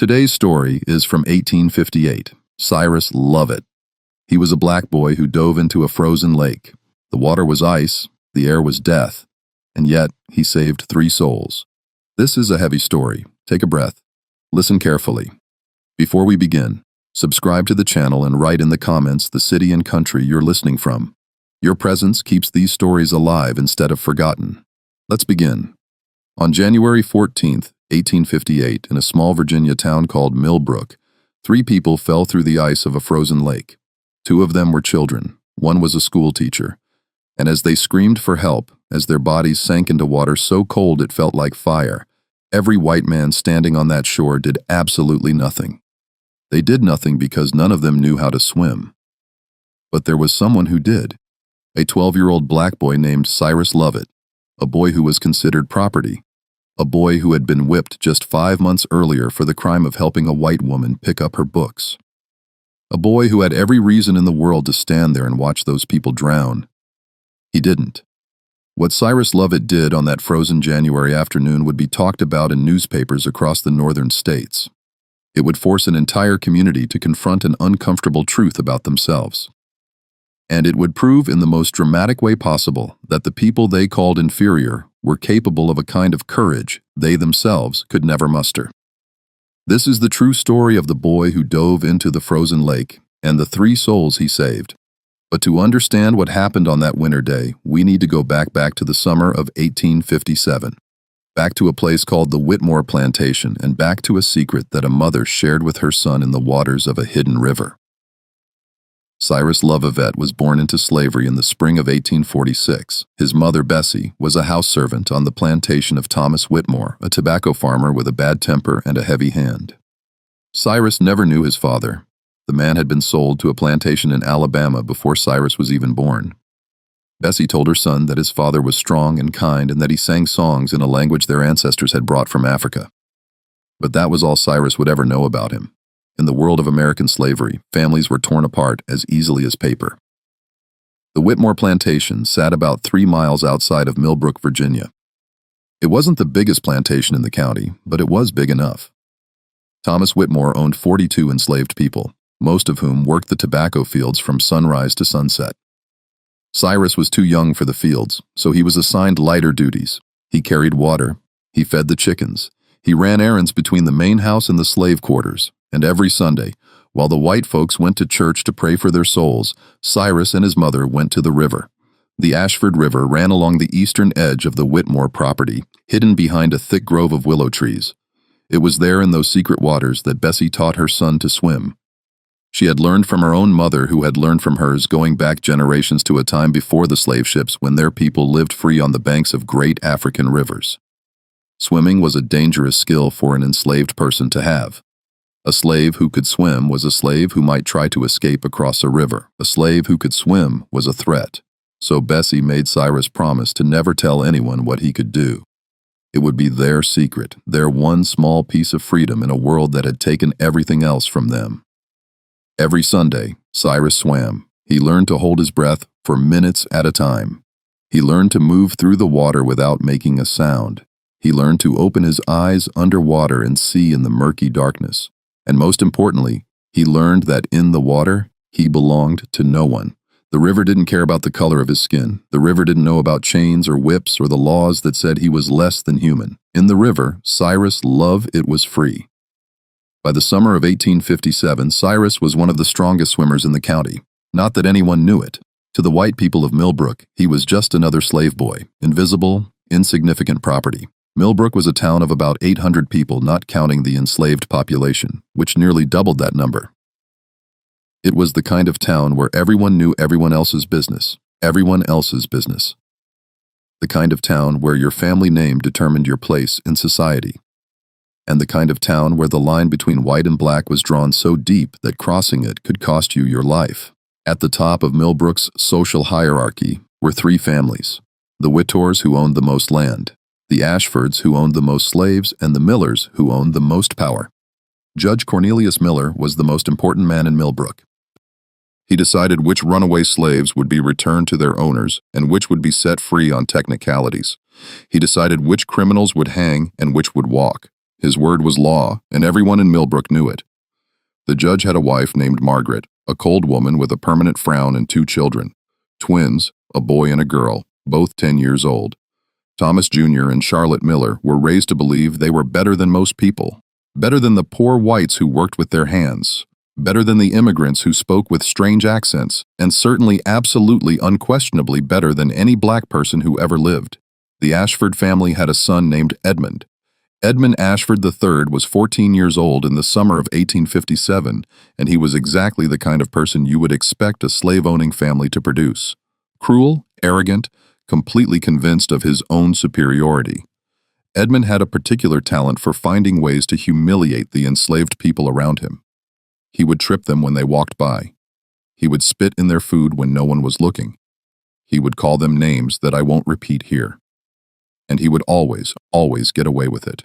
Today's story is from 1858, Cyrus Lovett. He was a black boy who dove into a frozen lake. The water was ice, the air was death, and yet he saved 3 souls. This is a heavy story. Take a breath. Listen carefully. Before we begin, subscribe to the channel and write in the comments the city and country you're listening from. Your presence keeps these stories alive instead of forgotten. Let's begin. On January 14th, 1858, in a small Virginia town called Millbrook, 3 people fell through the ice of a frozen lake. 2 of them were children, 1 was a school teacher, and as they screamed for help, as their bodies sank into water so cold it felt like fire, every white man standing on that shore did absolutely nothing. They did nothing because none of them knew how to swim. But there was someone who did. A 12-year-old black boy named Cyrus Lovett, a boy who was considered property. A boy who had been whipped just 5 months earlier for the crime of helping a white woman pick up her books. A boy who had every reason in the world to stand there and watch those people drown. He didn't. What Cyrus Lovett did on that frozen January afternoon would be talked about in newspapers across the northern states. It would force an entire community to confront an uncomfortable truth about themselves. And it would prove in the most dramatic way possible that the people they called inferior were capable of a kind of courage they themselves could never muster. This is the true story of the boy who dove into the frozen lake and the 3 souls he saved. But to understand what happened on that winter day, we need to go back to the summer of 1857. Back to a place called the Whitmore Plantation, and back to a secret that a mother shared with her son in the waters of a hidden river. Cyrus Lovett was born into slavery in the spring of 1846. His mother, Bessie, was a house servant on the plantation of Thomas Whitmore, a tobacco farmer with a bad temper and a heavy hand. Cyrus never knew his father. The man had been sold to a plantation in Alabama before Cyrus was even born. Bessie told her son that his father was strong and kind and that he sang songs in a language their ancestors had brought from Africa. But that was all Cyrus would ever know about him. In the world of American slavery, families were torn apart as easily as paper. The Whitmore Plantation sat about 3 miles outside of Millbrook, Virginia. It wasn't the biggest plantation in the county, but it was big enough. Thomas Whitmore owned 42 enslaved people, most of whom worked the tobacco fields from sunrise to sunset. Cyrus was too young for the fields, so he was assigned lighter duties. He carried water, he fed the chickens, he ran errands between the main house and the slave quarters, and every Sunday, while the white folks went to church to pray for their souls, Cyrus and his mother went to the river. The Ashford River ran along the eastern edge of the Whitmore property, hidden behind a thick grove of willow trees. It was there in those secret waters that Bessie taught her son to swim. She had learned from her own mother, who had learned from hers, going back generations to a time before the slave ships when their people lived free on the banks of great African rivers. Swimming was a dangerous skill for an enslaved person to have. A slave who could swim was a slave who might try to escape across a river. A slave who could swim was a threat. So Bessie made Cyrus promise to never tell anyone what he could do. It would be their secret, their one small piece of freedom in a world that had taken everything else from them. Every Sunday, Cyrus swam. He learned to hold his breath for minutes at a time. He learned to move through the water without making a sound. He learned to open his eyes underwater and see in the murky darkness. And most importantly, he learned that in the water, he belonged to no one. The river didn't care about the color of his skin. The river didn't know about chains or whips or the laws that said he was less than human. In the river, Cyrus Lovett was free. By the summer of 1857, Cyrus was one of the strongest swimmers in the county. Not that anyone knew it. To the white people of Millbrook, he was just another slave boy, invisible, insignificant property. Millbrook was a town of about 800 people, not counting the enslaved population, which nearly doubled that number. It was the kind of town where everyone knew everyone else's business, everyone else's business. The kind of town where your family name determined your place in society. And the kind of town where the line between white and black was drawn so deep that crossing it could cost you your life. At the top of Millbrook's social hierarchy were 3 families: the Whittors, who owned the most land, the Ashfords, who owned the most slaves, and the Millers, who owned the most power. Judge Cornelius Miller was the most important man in Millbrook. He decided which runaway slaves would be returned to their owners and which would be set free on technicalities. He decided which criminals would hang and which would walk. His word was law, and everyone in Millbrook knew it. The judge had a wife named Margaret, a cold woman with a permanent frown and 2 children. Twins, a boy and a girl, both 10 years old. Thomas Jr. and Charlotte Miller were raised to believe they were better than most people, better than the poor whites who worked with their hands, better than the immigrants who spoke with strange accents, and certainly absolutely unquestionably better than any black person who ever lived. The Ashford family had a son named Edmund. Edmund Ashford III was 14 years old in the summer of 1857, and he was exactly the kind of person you would expect a slave-owning family to produce. Cruel, arrogant, completely convinced of his own superiority. Edmund had a particular talent for finding ways to humiliate the enslaved people around him. He would trip them when they walked by. He would spit in their food when no one was looking. He would call them names that I won't repeat here. And he would always get away with it.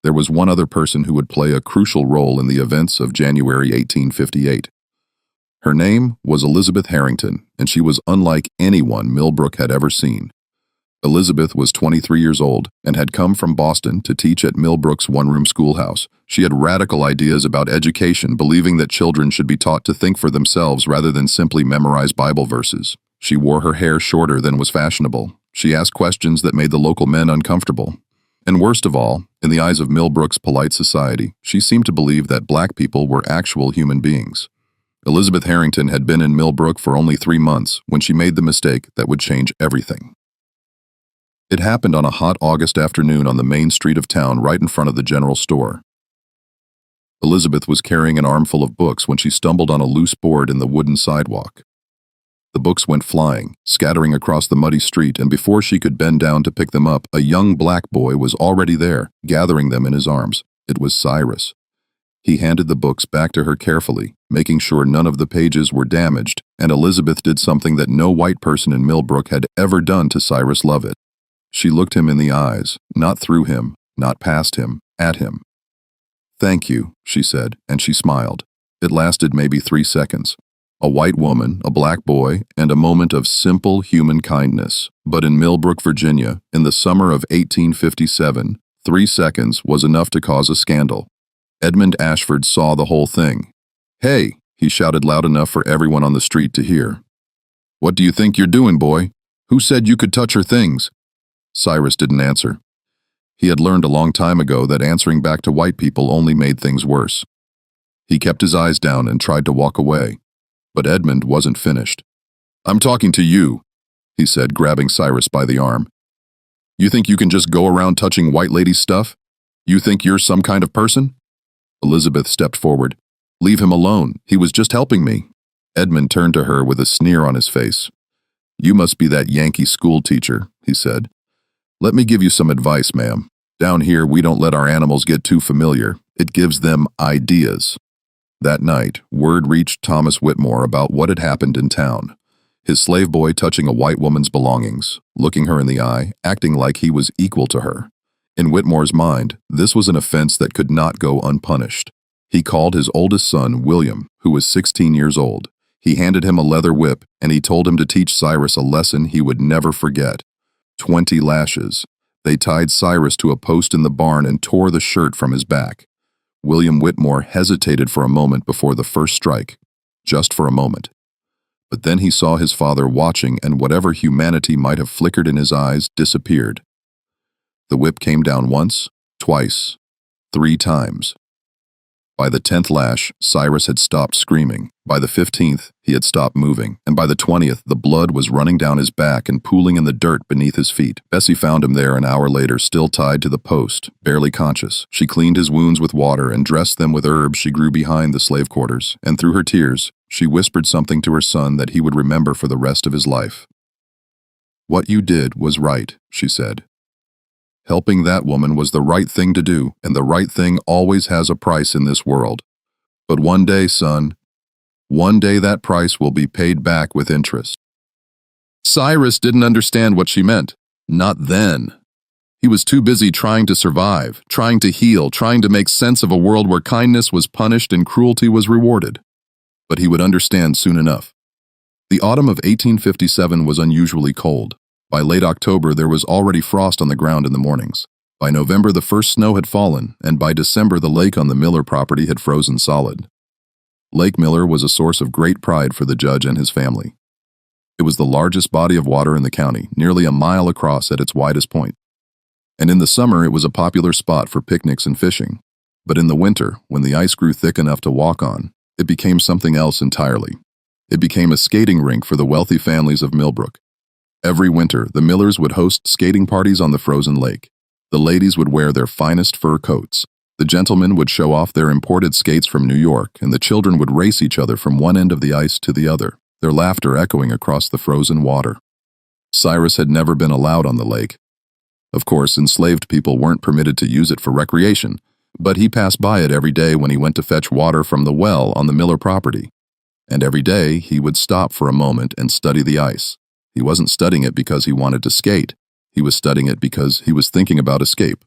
There was one other person who would play a crucial role in the events of January 1858. Her name was Elizabeth Harrington, and she was unlike anyone Millbrook had ever seen. Elizabeth was 23 years old and had come from Boston to teach at Millbrook's one-room schoolhouse. She had radical ideas about education, believing that children should be taught to think for themselves rather than simply memorize Bible verses. She wore her hair shorter than was fashionable. She asked questions that made the local men uncomfortable. And worst of all, in the eyes of Millbrook's polite society, she seemed to believe that black people were actual human beings. Elizabeth Harrington had been in Millbrook for only 3 months when she made the mistake that would change everything. It happened on a hot August afternoon on the main street of town right in front of the general store. Elizabeth was carrying an armful of books when she stumbled on a loose board in the wooden sidewalk. The books went flying, scattering across the muddy street, and before she could bend down to pick them up, a young black boy was already there, gathering them in his arms. It was Cyrus. He handed the books back to her carefully, making sure none of the pages were damaged, and Elizabeth did something that no white person in Millbrook had ever done to Cyrus Lovett. She looked him in the eyes, not through him, not past him, at him. "Thank you," she said, and she smiled. It lasted maybe 3 seconds. A white woman, a black boy, and a moment of simple human kindness. But in Millbrook, Virginia, in the summer of 1857, 3 seconds was enough to cause a scandal. Edmund Ashford saw the whole thing. "Hey," he shouted loud enough for everyone on the street to hear. "What do you think you're doing, boy? Who said you could touch her things?" Cyrus didn't answer. He had learned a long time ago that answering back to white people only made things worse. He kept his eyes down and tried to walk away. But Edmund wasn't finished. "I'm talking to you," he said, grabbing Cyrus by the arm. "You think you can just go around touching white ladies' stuff? You think you're some kind of person?" Elizabeth stepped forward. "Leave him alone. He was just helping me." Edmund turned to her with a sneer on his face. "You must be that Yankee school teacher," he said. "Let me give you some advice, ma'am. Down here, we don't let our animals get too familiar. It gives them ideas." That night, word reached Thomas Whitmore about what had happened in town. His slave boy touching a white woman's belongings, looking her in the eye, acting like he was equal to her. In Whitmore's mind, this was an offense that could not go unpunished. He called his oldest son, William, who was 16 years old. He handed him a leather whip, and he told him to teach Cyrus a lesson he would never forget. 20 lashes. They tied Cyrus to a post in the barn and tore the shirt from his back. William Whitmore hesitated for a moment before the first strike, just for a moment. But then he saw his father watching, and whatever humanity might have flickered in his eyes disappeared. The whip came down once, twice, 3 times. By the 10th lash, Cyrus had stopped screaming. By the 15th, he had stopped moving. And by the 20th, the blood was running down his back and pooling in the dirt beneath his feet. Bessie found him there an hour later, still tied to the post, barely conscious. She cleaned his wounds with water and dressed them with herbs she grew behind the slave quarters. And through her tears, she whispered something to her son that he would remember for the rest of his life. "What you did was right," she said. "Helping that woman was the right thing to do, and the right thing always has a price in this world. But one day, son, one day that price will be paid back with interest." Cyrus didn't understand what she meant. Not then. He was too busy trying to survive, trying to heal, trying to make sense of a world where kindness was punished and cruelty was rewarded. But he would understand soon enough. The autumn of 1857 was unusually cold. By late October, there was already frost on the ground in the mornings. By November, the first snow had fallen, and by December, the lake on the Miller property had frozen solid. Lake Miller was a source of great pride for the judge and his family. It was the largest body of water in the county, nearly a mile across at its widest point. And in the summer, it was a popular spot for picnics and fishing. But in the winter, when the ice grew thick enough to walk on, it became something else entirely. It became a skating rink for the wealthy families of Millbrook. Every winter, the Millers would host skating parties on the frozen lake. The ladies would wear their finest fur coats. The gentlemen would show off their imported skates from New York, and the children would race each other from one end of the ice to the other, their laughter echoing across the frozen water. Cyrus had never been allowed on the lake. Of course, enslaved people weren't permitted to use it for recreation, but he passed by it every day when he went to fetch water from the well on the Miller property. And every day, he would stop for a moment and study the ice. He wasn't studying it because he wanted to skate. He was studying it because he was thinking about escape.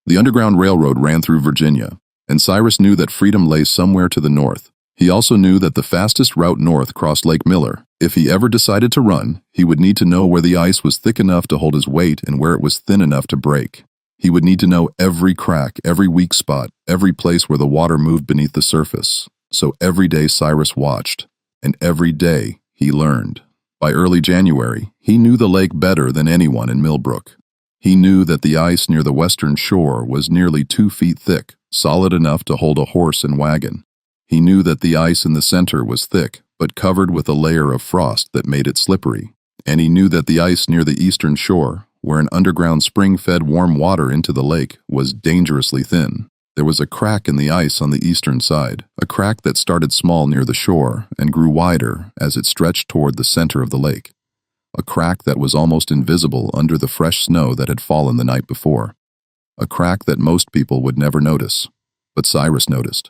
The Underground Railroad ran through Virginia, and Cyrus knew that freedom lay somewhere to the north. He also knew that the fastest route north crossed Lake Miller. If he ever decided to run, he would need to know where the ice was thick enough to hold his weight and where it was thin enough to break. He would need to know every crack, every weak spot, every place where the water moved beneath the surface. So every day Cyrus watched, and every day he learned. By early January, he knew the lake better than anyone in Millbrook. He knew that the ice near the western shore was nearly 2 feet thick, solid enough to hold a horse and wagon. He knew that the ice in the center was thick, but covered with a layer of frost that made it slippery. And he knew that the ice near the eastern shore, where an underground spring fed warm water into the lake, was dangerously thin. There was a crack in the ice on the eastern side, a crack that started small near the shore and grew wider as it stretched toward the center of the lake. A crack that was almost invisible under the fresh snow that had fallen the night before. A crack that most people would never notice, but Cyrus noticed.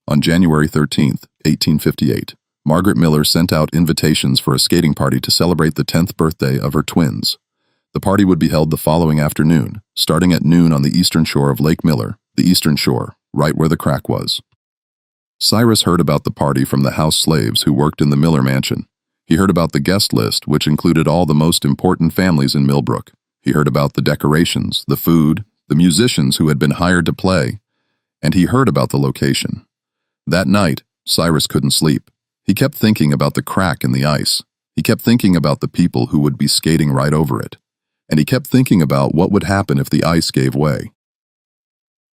On January 13th, 1858, Margaret Miller sent out invitations for a skating party to celebrate the 10th birthday of her twins. The party would be held the following afternoon, starting at noon on the eastern shore of Lake Miller, the eastern shore, right where the crack was. Cyrus heard about the party from the house slaves who worked in the Miller mansion. He heard about the guest list, which included all the most important families in Millbrook. He heard about the decorations, the food, the musicians who had been hired to play, and he heard about the location. That night, Cyrus couldn't sleep. He kept thinking about the crack in the ice. He kept thinking about the people who would be skating right over it. And he kept thinking about what would happen if the ice gave way.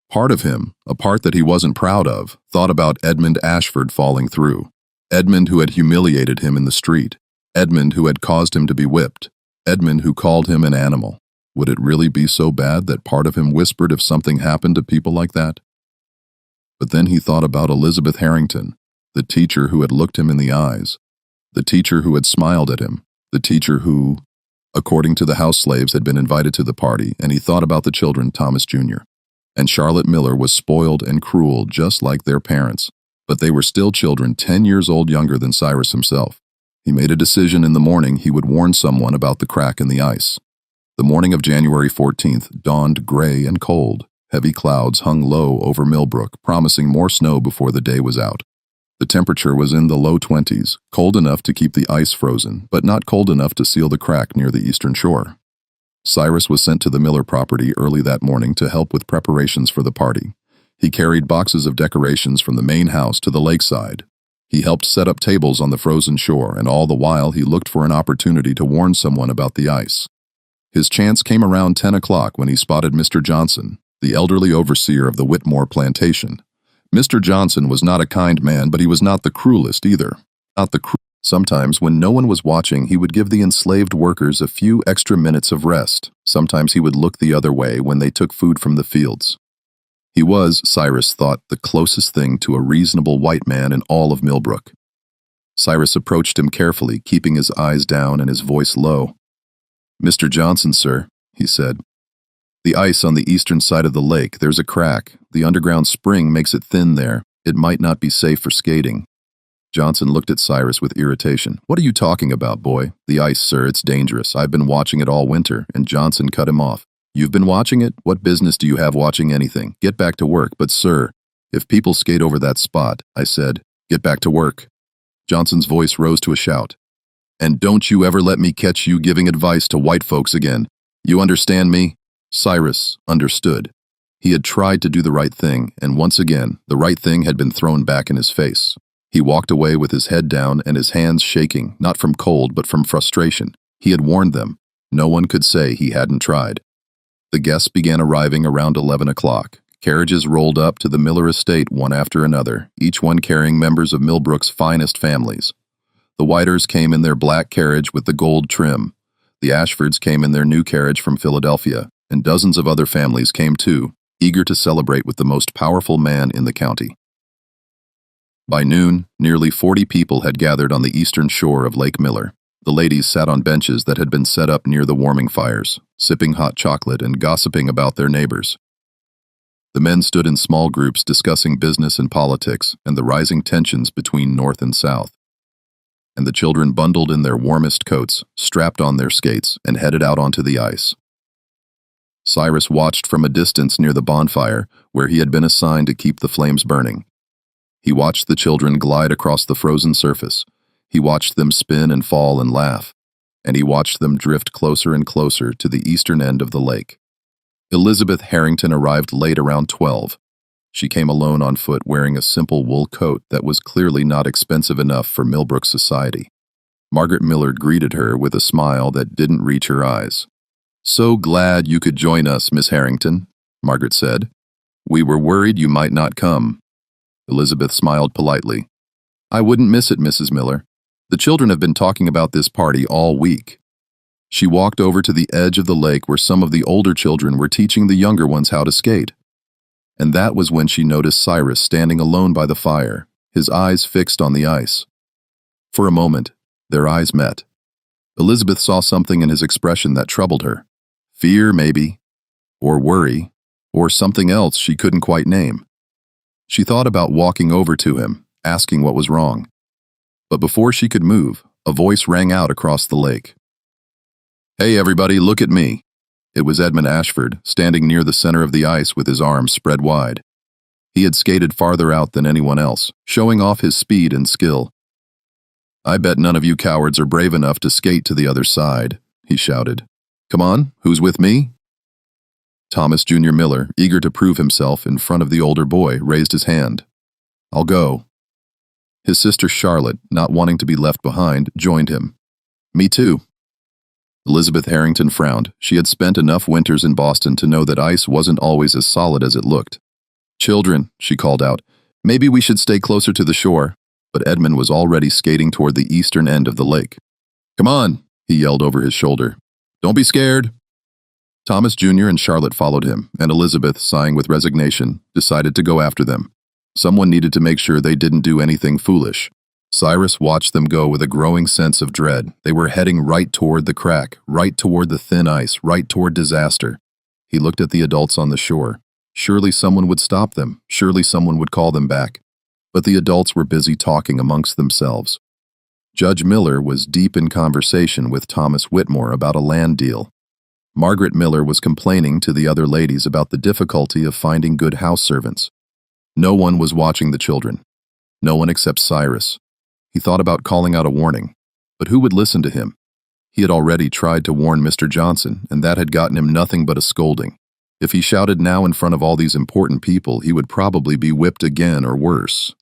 Part of him, a part that he wasn't proud of, thought about Edmund Ashford falling through. Edmund who had humiliated him in the street. Edmund who had caused him to be whipped. Edmund who called him an animal. Would it really be so bad that part of him whispered if something happened to people like that? But then he thought about Elizabeth Harrington, the teacher who had looked him in the eyes, the teacher who had smiled at him, the teacher who, according to the house slaves, had been invited to the party, and he thought about the children, Thomas Jr. And Charlotte Miller was spoiled and cruel just like their parents, but they were still children 10 years old younger than Cyrus himself. He made a decision in the morning he would warn someone about the crack in the ice. The morning of January 14th dawned gray and cold. Heavy clouds hung low over Millbrook, promising more snow before the day was out. The temperature was in the low 20s, cold enough to keep the ice frozen, but not cold enough to seal the crack near the eastern shore. Cyrus was sent to the Miller property early that morning to help with preparations for the party. He carried boxes of decorations from the main house to the lakeside. He helped set up tables on the frozen shore, and all the while he looked for an opportunity to warn someone about the ice. His chance came around 10 o'clock when he spotted Mr. Johnson, the elderly overseer of the Whitmore plantation. Mr. Johnson was not a kind man, but he was not the cruelest either. Sometimes, when no one was watching, he would give the enslaved workers a few extra minutes of rest. Sometimes he would look the other way when they took food from the fields. He was, Cyrus thought, the closest thing to a reasonable white man in all of Millbrook. Cyrus approached him carefully, keeping his eyes down and his voice low. "Mr. Johnson, sir," he said. "The ice on the eastern side of the lake, there's a crack. The underground spring makes it thin there. It might not be safe for skating." Johnson looked at Cyrus with irritation. "What are you talking about, boy? The ice, sir, it's dangerous. I've been watching it all winter," and Johnson cut him off. "You've been watching it? What business do you have watching anything? Get back to work." "But, sir, if people skate over that spot," I said. "Get back to work." Johnson's voice rose to a shout. "And don't you ever let me catch you giving advice to white folks again. You understand me?" Cyrus understood. He had tried to do the right thing, and once again, the right thing had been thrown back in his face. He walked away with his head down and his hands shaking, not from cold but from frustration. He had warned them. No one could say he hadn't tried. The guests began arriving around 11 o'clock. Carriages rolled up to the Miller estate one after another, each one carrying members of Millbrook's finest families. The Whiters came in their black carriage with the gold trim. The Ashfords came in their new carriage from Philadelphia, and dozens of other families came too, eager to celebrate with the most powerful man in the county. By noon, nearly 40 people had gathered on the eastern shore of Lake Miller. The ladies sat on benches that had been set up near the warming fires, sipping hot chocolate and gossiping about their neighbors. The men stood in small groups discussing business and politics and the rising tensions between North and South. And the children bundled in their warmest coats, strapped on their skates, and headed out onto the ice. Cyrus watched from a distance near the bonfire, where he had been assigned to keep the flames burning. He watched the children glide across the frozen surface. He watched them spin and fall and laugh, and he watched them drift closer and closer to the eastern end of the lake. Elizabeth Harrington arrived late around 12. She came alone on foot wearing a simple wool coat that was clearly not expensive enough for Millbrook society. Margaret Miller greeted her with a smile that didn't reach her eyes. "So glad you could join us, Miss Harrington," Margaret said. "We were worried you might not come." Elizabeth smiled politely. "I wouldn't miss it, Mrs. Miller. The children have been talking about this party all week." She walked over to the edge of the lake where some of the older children were teaching the younger ones how to skate. And that was when she noticed Cyrus standing alone by the fire, his eyes fixed on the ice. For a moment, their eyes met. Elizabeth saw something in his expression that troubled her. Fear, maybe, or worry, or something else she couldn't quite name. She thought about walking over to him, asking what was wrong. But before she could move, a voice rang out across the lake. "Hey everybody, look at me." It was Edmund Ashford, standing near the center of the ice with his arms spread wide. He had skated farther out than anyone else, showing off his speed and skill. "I bet none of you cowards are brave enough to skate to the other side," he shouted. "Come on, who's with me?" Thomas Jr. Miller, eager to prove himself in front of the older boy, raised his hand. "I'll go." His sister Charlotte, not wanting to be left behind, joined him. "Me too." Elizabeth Harrington frowned. She had spent enough winters in Boston to know that ice wasn't always as solid as it looked. "Children," she called out, "maybe we should stay closer to the shore." But Edmund was already skating toward the eastern end of the lake. "Come on," he yelled over his shoulder. "Don't be scared." Thomas Jr. and Charlotte followed him, and Elizabeth, sighing with resignation, decided to go after them. Someone needed to make sure they didn't do anything foolish. Cyrus watched them go with a growing sense of dread. They were heading right toward the crack, right toward the thin ice, right toward disaster. He looked at the adults on the shore. Surely someone would stop them. Surely someone would call them back. But the adults were busy talking amongst themselves. Judge Miller was deep in conversation with Thomas Whitmore about a land deal. Margaret Miller was complaining to the other ladies about the difficulty of finding good house servants. No one was watching the children. No one except Cyrus. He thought about calling out a warning, but who would listen to him? He had already tried to warn Mr. Johnson, and that had gotten him nothing but a scolding. If he shouted now in front of all these important people, he would probably be whipped again or worse.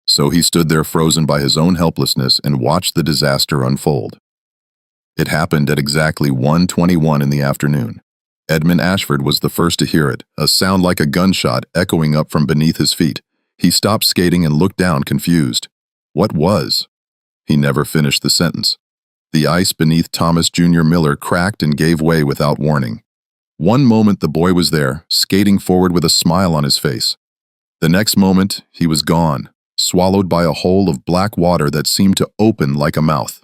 So he stood there frozen by his own helplessness and watched the disaster unfold. It happened at exactly 1:21 in the afternoon. Edmund Ashford was the first to hear it, a sound like a gunshot echoing up from beneath his feet. He stopped skating and looked down, confused. What was? He never finished the sentence. The ice beneath Thomas Jr. Miller cracked and gave way without warning. One moment the boy was there, skating forward with a smile on his face. The next moment, he was gone, swallowed by a hole of black water that seemed to open like a mouth.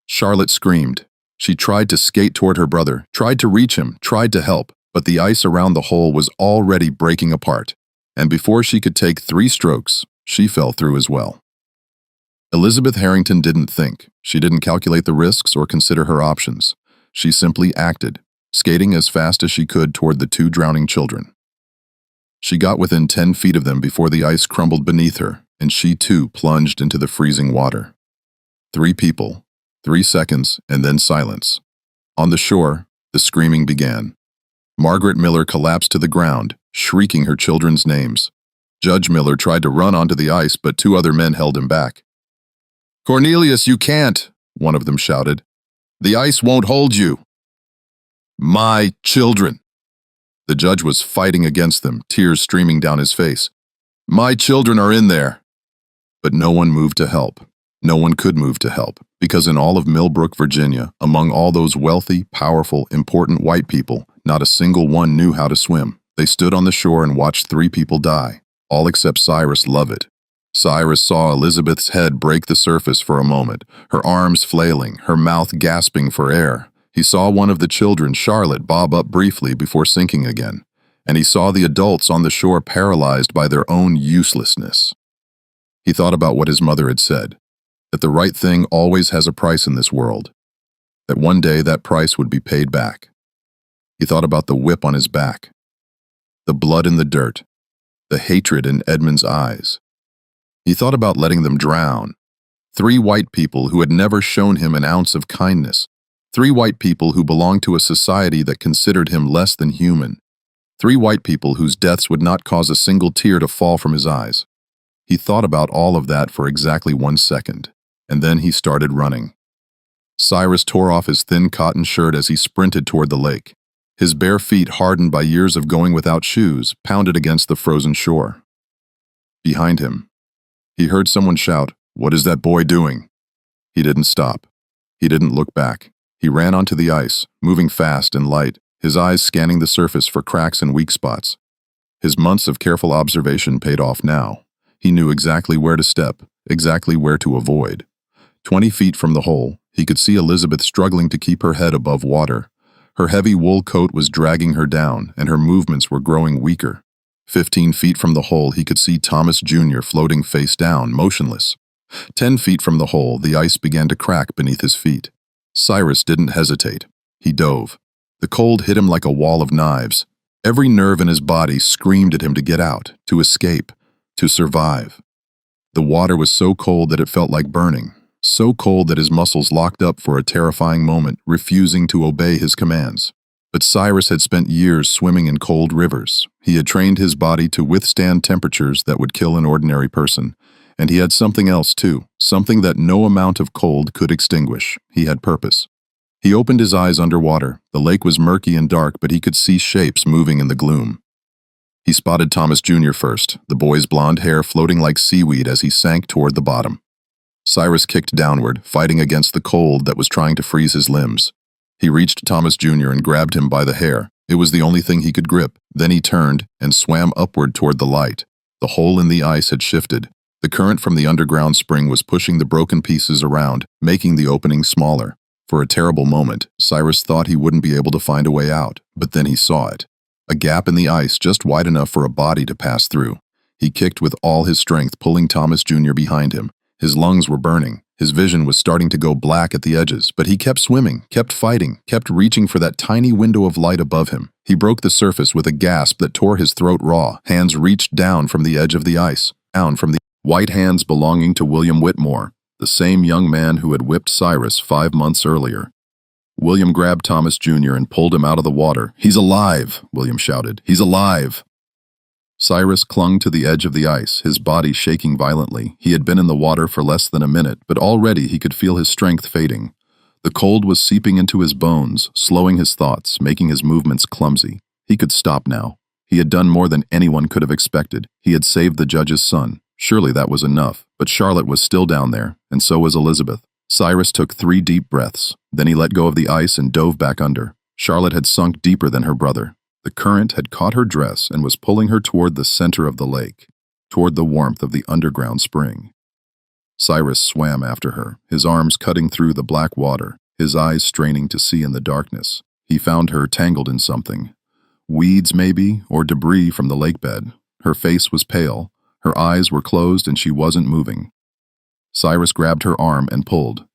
Charlotte screamed. She tried to skate toward her brother, tried to reach him, tried to help, but the ice around the hole was already breaking apart, and before she could take 3 strokes, she fell through as well. Elizabeth Harrington didn't think. She didn't calculate the risks or consider her options. She simply acted, skating as fast as she could toward the 2 drowning children. She got within 10 feet of them before the ice crumbled beneath her, and she too plunged into the freezing water. 3 people, 3 seconds, and then silence. On the shore, the screaming began. Margaret Miller collapsed to the ground, shrieking her children's names. Judge Miller tried to run onto the ice, but two other men held him back. "Cornelius, you can't," one of them shouted. "The ice won't hold you." "My children." The judge was fighting against them, tears streaming down his face. "My children are in there." But no one moved to help. No one could move to help, because in all of Millbrook, Virginia, among all those wealthy, powerful, important white people, not a single one knew how to swim. They stood on the shore and watched 3 people die, all except Cyrus Lovett. Cyrus saw Elizabeth's head break the surface for a moment, her arms flailing, her mouth gasping for air. He saw one of the children, Charlotte, bob up briefly before sinking again, and he saw the adults on the shore paralyzed by their own uselessness. He thought about what his mother had said, that the right thing always has a price in this world, that one day that price would be paid back. He thought about the whip on his back, the blood in the dirt, the hatred in Edmund's eyes. He thought about letting them drown. 3 white people who had never shown him an ounce of kindness. 3 white people who belonged to a society that considered him less than human. 3 white people whose deaths would not cause a single tear to fall from his eyes. He thought about all of that for exactly 1 second, and then he started running. Cyrus tore off his thin cotton shirt as he sprinted toward the lake. His bare feet, hardened by years of going without shoes, pounded against the frozen shore. Behind him, he heard someone shout, "What is that boy doing?" He didn't stop. He didn't look back. He ran onto the ice, moving fast and light, his eyes scanning the surface for cracks and weak spots. His months of careful observation paid off now. He knew exactly where to step, exactly where to avoid. 20 feet from the hole, he could see Elizabeth struggling to keep her head above water. Her heavy wool coat was dragging her down, and her movements were growing weaker. 15 feet from the hole, he could see Thomas Jr. floating face down, motionless. 10 feet from the hole, the ice began to crack beneath his feet. Cyrus didn't hesitate. He dove. The cold hit him like a wall of knives. Every nerve in his body screamed at him to get out, to escape, to survive. The water was so cold that it felt like burning, so cold that his muscles locked up for a terrifying moment, refusing to obey his commands. But Cyrus had spent years swimming in cold rivers. He had trained his body to withstand temperatures that would kill an ordinary person. And he had something else too, something that no amount of cold could extinguish. He had purpose. He opened his eyes underwater. The lake was murky and dark, but he could see shapes moving in the gloom. He spotted Thomas Jr. first, the boy's blonde hair floating like seaweed as he sank toward the bottom. Cyrus kicked downward, fighting against the cold that was trying to freeze his limbs. He reached Thomas Jr. and grabbed him by the hair. It was the only thing he could grip. Then he turned and swam upward toward the light. The hole in the ice had shifted. The current from the underground spring was pushing the broken pieces around, making the opening smaller. For a terrible moment, Cyrus thought he wouldn't be able to find a way out, but then he saw it. A gap in the ice just wide enough for a body to pass through. He kicked with all his strength, pulling Thomas Jr. behind him. His lungs were burning. His vision was starting to go black at the edges, but he kept swimming, kept fighting, kept reaching for that tiny window of light above him. He broke the surface with a gasp that tore his throat raw. Hands reached down from the edge of the ice, down from the white hands belonging to William Whitmore, the same young man who had whipped Cyrus 5 months earlier. William grabbed Thomas Jr. and pulled him out of the water. "He's alive!" William shouted. "He's alive!" Cyrus clung to the edge of the ice, his body shaking violently. He had been in the water for less than a minute, but already he could feel his strength fading. The cold was seeping into his bones, slowing his thoughts, making his movements clumsy. He could stop now. He had done more than anyone could have expected. He had saved the judge's son. Surely that was enough, but Charlotte was still down there, and so was Elizabeth. Cyrus took 3 deep breaths. Then he let go of the ice and dove back under. Charlotte had sunk deeper than her brother. The current had caught her dress and was pulling her toward the center of the lake, toward the warmth of the underground spring. Cyrus swam after her, his arms cutting through the black water, his eyes straining to see in the darkness. He found her tangled in something. Weeds, maybe, or debris from the lake bed. Her face was pale. Her eyes were closed and she wasn't moving. Cyrus grabbed her arm and pulled.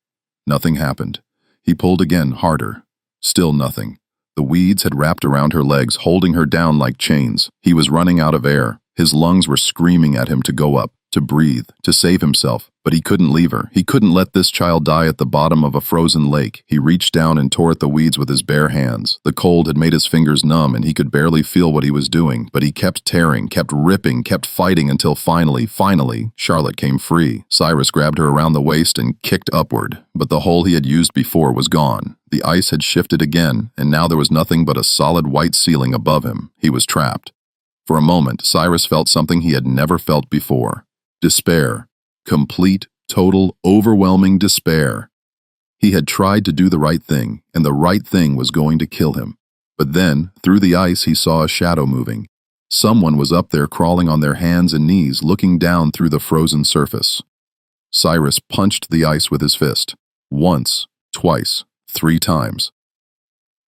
Nothing happened. He pulled again, harder. Still nothing. The weeds had wrapped around her legs, holding her down like chains. He was running out of air. His lungs were screaming at him to go up, to breathe, to save himself, but he couldn't leave her. He couldn't let this child die at the bottom of a frozen lake. He reached down and tore at the weeds with his bare hands. The cold had made his fingers numb and he could barely feel what he was doing, but he kept tearing, kept ripping, kept fighting until finally, Charlotte came free. Cyrus grabbed her around the waist and kicked upward, but the hole he had used before was gone. The ice had shifted again, and now there was nothing but a solid white ceiling above him. He was trapped. For a moment, Cyrus felt something he had never felt before. Despair. Complete, total, overwhelming despair. He had tried to do the right thing, and the right thing was going to kill him. But then, through the ice, he saw a shadow moving. Someone was up there crawling on their hands and knees, looking down through the frozen surface. Cyrus punched the ice with his fist. Once, twice, 3 times.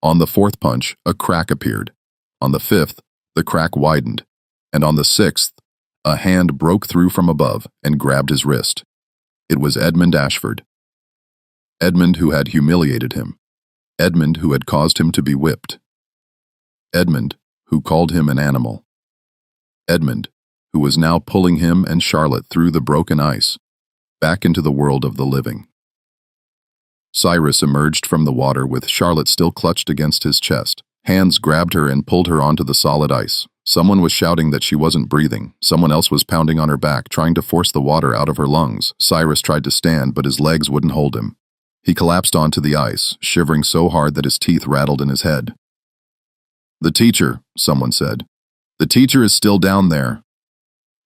On the 4th punch, a crack appeared. On the 5th, the crack widened. And on the 6th, a hand broke through from above and grabbed his wrist. It was Edmund Ashford. Edmund who had humiliated him. Edmund who had caused him to be whipped. Edmund who called him an animal. Edmund who was now pulling him and Charlotte through the broken ice, back into the world of the living. Cyrus emerged from the water with Charlotte still clutched against his chest. Hands grabbed her and pulled her onto the solid ice. Someone was shouting that she wasn't breathing. Someone else was pounding on her back, trying to force the water out of her lungs. Cyrus tried to stand, but his legs wouldn't hold him. He collapsed onto the ice, shivering so hard that his teeth rattled in his head. "The teacher," someone said. "The teacher is still down there."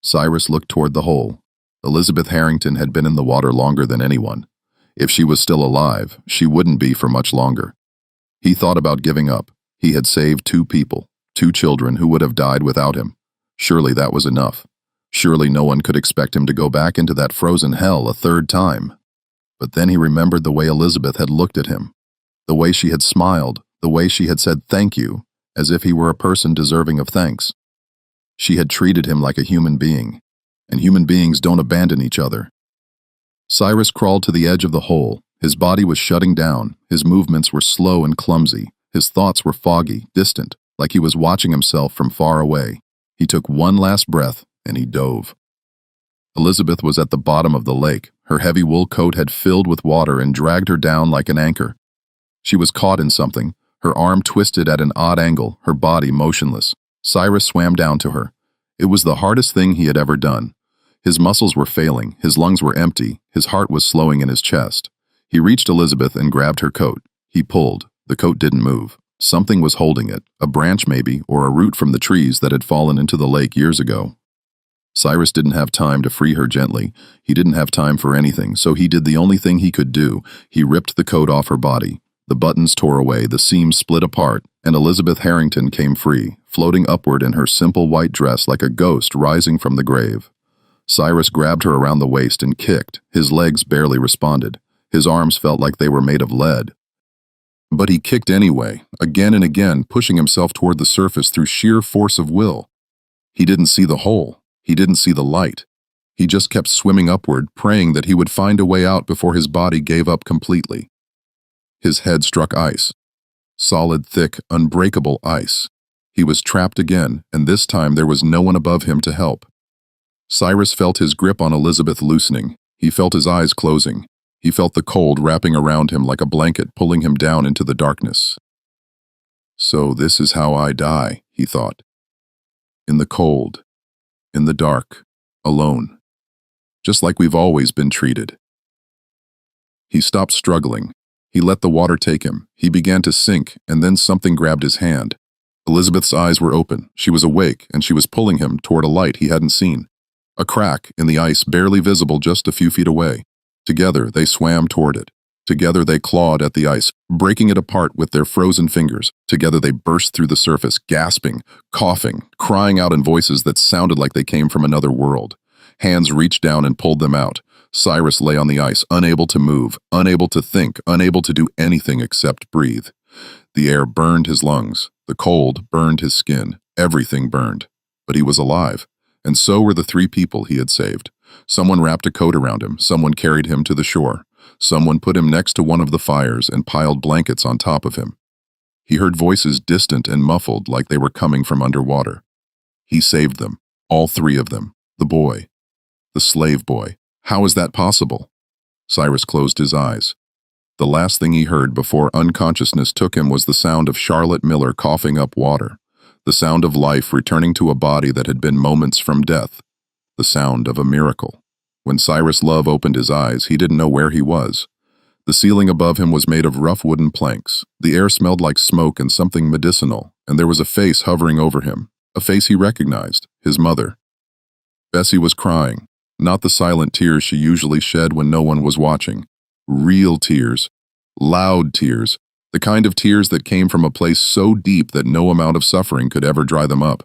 Cyrus looked toward the hole. Elizabeth Harrington had been in the water longer than anyone. If she was still alive, she wouldn't be for much longer. He thought about giving up. He had saved 2 people. 2 children who would have died without him. Surely that was enough. Surely no one could expect him to go back into that frozen hell a 3rd time. But then he remembered the way Elizabeth had looked at him, the way she had smiled, the way she had said thank you, as if he were a person deserving of thanks. She had treated him like a human being, and human beings don't abandon each other. Cyrus crawled to the edge of the hole. His body was shutting down. His movements were slow and clumsy. His thoughts were foggy, distant, like he was watching himself from far away. He took one last breath, and he dove. Elizabeth was at the bottom of the lake. Her heavy wool coat had filled with water and dragged her down like an anchor. She was caught in something, her arm twisted at an odd angle, her body motionless. Cyrus swam down to her. It was the hardest thing he had ever done. His muscles were failing, his lungs were empty, his heart was slowing in his chest. He reached Elizabeth and grabbed her coat. He pulled. The coat didn't move. Something was holding it, a branch maybe, or a root from the trees that had fallen into the lake years ago. Cyrus didn't have time to free her gently. He didn't have time for anything, so he did the only thing he could do. He ripped the coat off her body. The buttons tore away, the seams split apart, and Elizabeth Harrington came free, floating upward in her simple white dress like a ghost rising from the grave. Cyrus grabbed her around the waist and kicked. His legs barely responded. His arms felt like they were made of lead. But he kicked anyway, again and again, pushing himself toward the surface through sheer force of will. He didn't see the hole. He didn't see the light. He just kept swimming upward, praying that he would find a way out before his body gave up completely. His head struck ice. Solid, thick, unbreakable ice. He was trapped again, and this time there was no one above him to help. Cyrus felt his grip on Elizabeth loosening. He felt his eyes closing. He felt the cold wrapping around him like a blanket, pulling him down into the darkness. "So this is how I die," he thought. "In the cold, in the dark, alone. Just like we've always been treated." He stopped struggling. He let the water take him. He began to sink, and then something grabbed his hand. Elizabeth's eyes were open. She was awake, and she was pulling him toward a light he hadn't seen. A crack in the ice barely visible just a few feet away. Together, they swam toward it. Together, they clawed at the ice, breaking it apart with their frozen fingers. Together, they burst through the surface, gasping, coughing, crying out in voices that sounded like they came from another world. Hands reached down and pulled them out. Cyrus lay on the ice, unable to move, unable to think, unable to do anything except breathe. The air burned his lungs. The cold burned his skin. Everything burned. But he was alive. And so were the 3 people he had saved. Someone wrapped a coat around him. Someone carried him to the shore. Someone put him next to one of the fires and piled blankets on top of him. He heard voices distant and muffled like they were coming from underwater. He saved them, all 3 of them, the boy, The slave boy. How is that possible? Cyrus closed his eyes. The last thing he heard before unconsciousness took him was the sound of Charlotte Miller coughing up water, the sound of life returning to a body that had been moments from death, the sound of a miracle. When Cyrus Love opened his eyes, he didn't know where he was. The ceiling above him was made of rough wooden planks. The air smelled like smoke and something medicinal, and there was a face hovering over him, a face he recognized, his mother. Bessie was crying, not the silent tears she usually shed when no one was watching. Real tears, loud tears, the kind of tears that came from a place so deep that no amount of suffering could ever dry them up.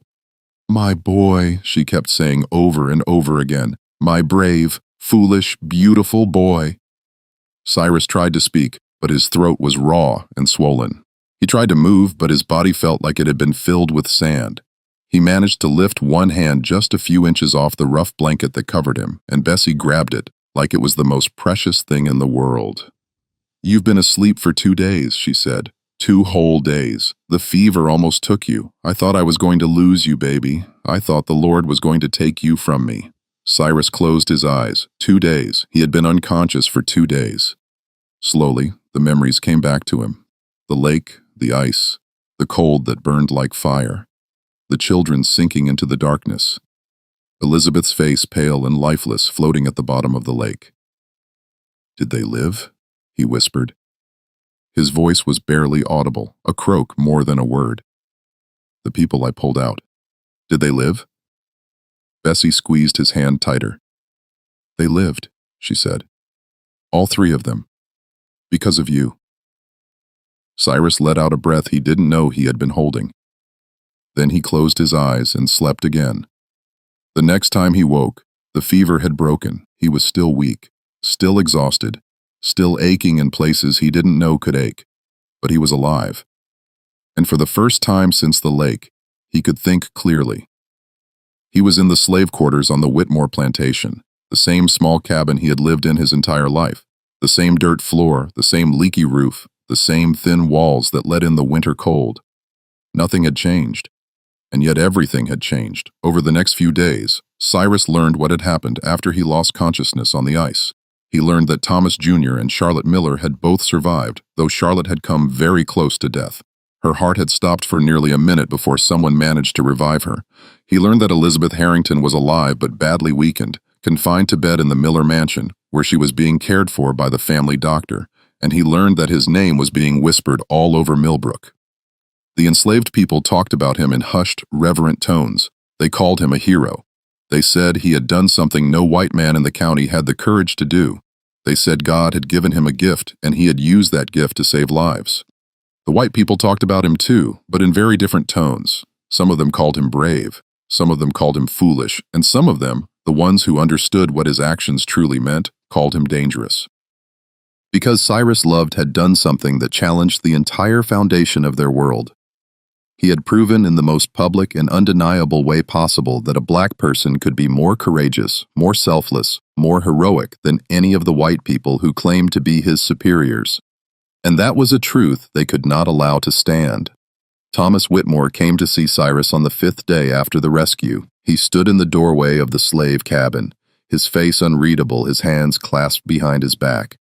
"My boy," she kept saying over and over again, "my brave, foolish, beautiful boy." Cyrus tried to speak, but his throat was raw and swollen. He tried to move, but his body felt like it had been filled with sand. He managed to lift one hand just a few inches off the rough blanket that covered him, and Bessie grabbed it like it was the most precious thing in the world. "You've been asleep for 2 days," she said. 2 whole days. The fever almost took you. I thought I was going to lose you, baby. I thought the Lord was going to take you from me." Cyrus closed his eyes. 2 days. He had been unconscious for 2 days. Slowly, the memories came back to him. The lake, the ice, the cold that burned like fire, the children sinking into the darkness, Elizabeth's face pale and lifeless floating at the bottom of the lake. "Did they live?" he whispered. His voice was barely audible, a croak more than a word. "The people I pulled out. Did they live?" Bessie squeezed his hand tighter. "They lived," she said. "All 3 of them. Because of you." Cyrus let out a breath he didn't know he had been holding. Then he closed his eyes and slept again. The next time he woke, the fever had broken. He was still weak, still exhausted, still aching in places he didn't know could ache. But he was alive. And for the first time since the lake, he could think clearly. He was in the slave quarters on the Whitmore plantation, the same small cabin he had lived in his entire life, the same dirt floor, the same leaky roof, the same thin walls that let in the winter cold. Nothing had changed. And yet everything had changed. Over the next few days, Cyrus learned what had happened after he lost consciousness on the ice. He learned that Thomas Jr. and Charlotte Miller had both survived, though Charlotte had come very close to death. Her heart had stopped for nearly a minute before someone managed to revive her. He learned that Elizabeth Harrington was alive but badly weakened, confined to bed in the Miller mansion, where she was being cared for by the family doctor, and he learned that his name was being whispered all over Millbrook. The enslaved people talked about him in hushed, reverent tones. They called him a hero. They said he had done something no white man in the county had the courage to do. They said God had given him a gift, and he had used that gift to save lives. The white people talked about him too, but in very different tones. Some of them called him brave, some of them called him foolish, and some of them, the ones who understood what his actions truly meant, called him dangerous. Because Cyrus Lovett had done something that challenged the entire foundation of their world. He had proven in the most public and undeniable way possible that a black person could be more courageous, more selfless, more heroic than any of the white people who claimed to be his superiors. And that was a truth they could not allow to stand. Thomas Whitmore came to see Cyrus on the 5th day after the rescue. He stood in the doorway of the slave cabin, his face unreadable, his hands clasped behind his back.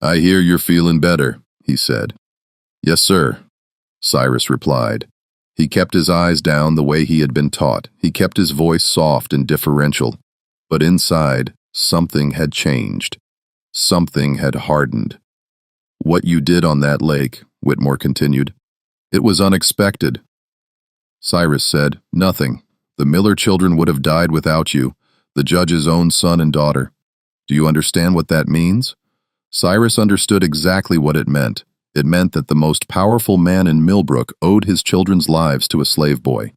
"I hear you're feeling better," he said. "Yes, sir," Cyrus replied. He kept his eyes down the way he had been taught. He kept his voice soft and deferential. But inside, something had changed. Something had hardened. "What you did on that lake," Whitmore continued, "it was unexpected." Cyrus said, "Nothing. The Miller children would have died without you, the judge's own son and daughter. Do you understand what that means?" Cyrus understood exactly what it meant. It meant that the most powerful man in Millbrook owed his children's lives to a slave boy.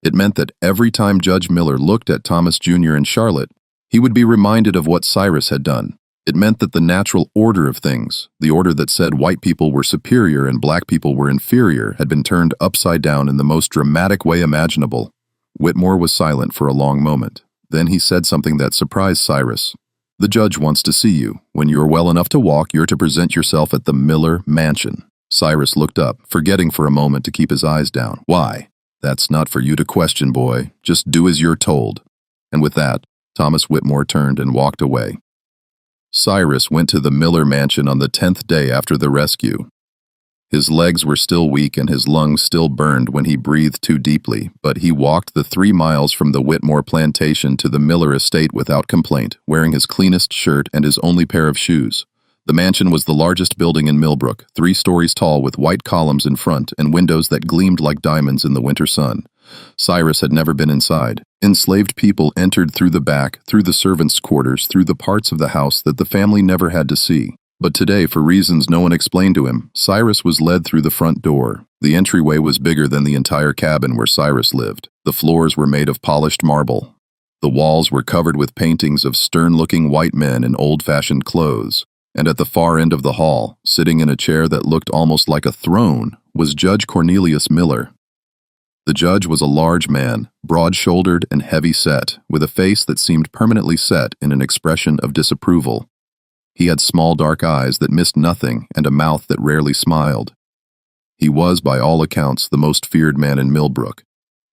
It meant that every time Judge Miller looked at Thomas Jr. and Charlotte, he would be reminded of what Cyrus had done. It meant that the natural order of things, the order that said white people were superior and black people were inferior, had been turned upside down in the most dramatic way imaginable. Whitmore was silent for a long moment. Then he said something that surprised Cyrus. "The judge wants to see you. When you're well enough to walk, you're to present yourself at the Miller mansion." Cyrus looked up, forgetting for a moment to keep his eyes down. "Why?" "That's not for you to question, boy. Just do as you're told." And with that, Thomas Whitmore turned and walked away. Cyrus went to the Miller mansion on the 10th day after the rescue. His legs were still weak and his lungs still burned when he breathed too deeply, but he walked the 3 miles from the Whitmore plantation to the Miller estate without complaint, wearing his cleanest shirt and his only pair of shoes. The mansion was the largest building in Millbrook, 3 stories tall with white columns in front and windows that gleamed like diamonds in the winter sun. Cyrus had never been inside. Enslaved people entered through the back, through the servants' quarters, through the parts of the house that the family never had to see. But today, for reasons no one explained to him, Cyrus was led through the front door. The entryway was bigger than the entire cabin where Cyrus lived. The floors were made of polished marble. The walls were covered with paintings of stern-looking white men in old-fashioned clothes. And at the far end of the hall, sitting in a chair that looked almost like a throne, was Judge Cornelius Miller. The judge was a large man, broad-shouldered and heavy-set, with a face that seemed permanently set in an expression of disapproval. He had small dark eyes that missed nothing and a mouth that rarely smiled. He was, by all accounts, the most feared man in Millbrook,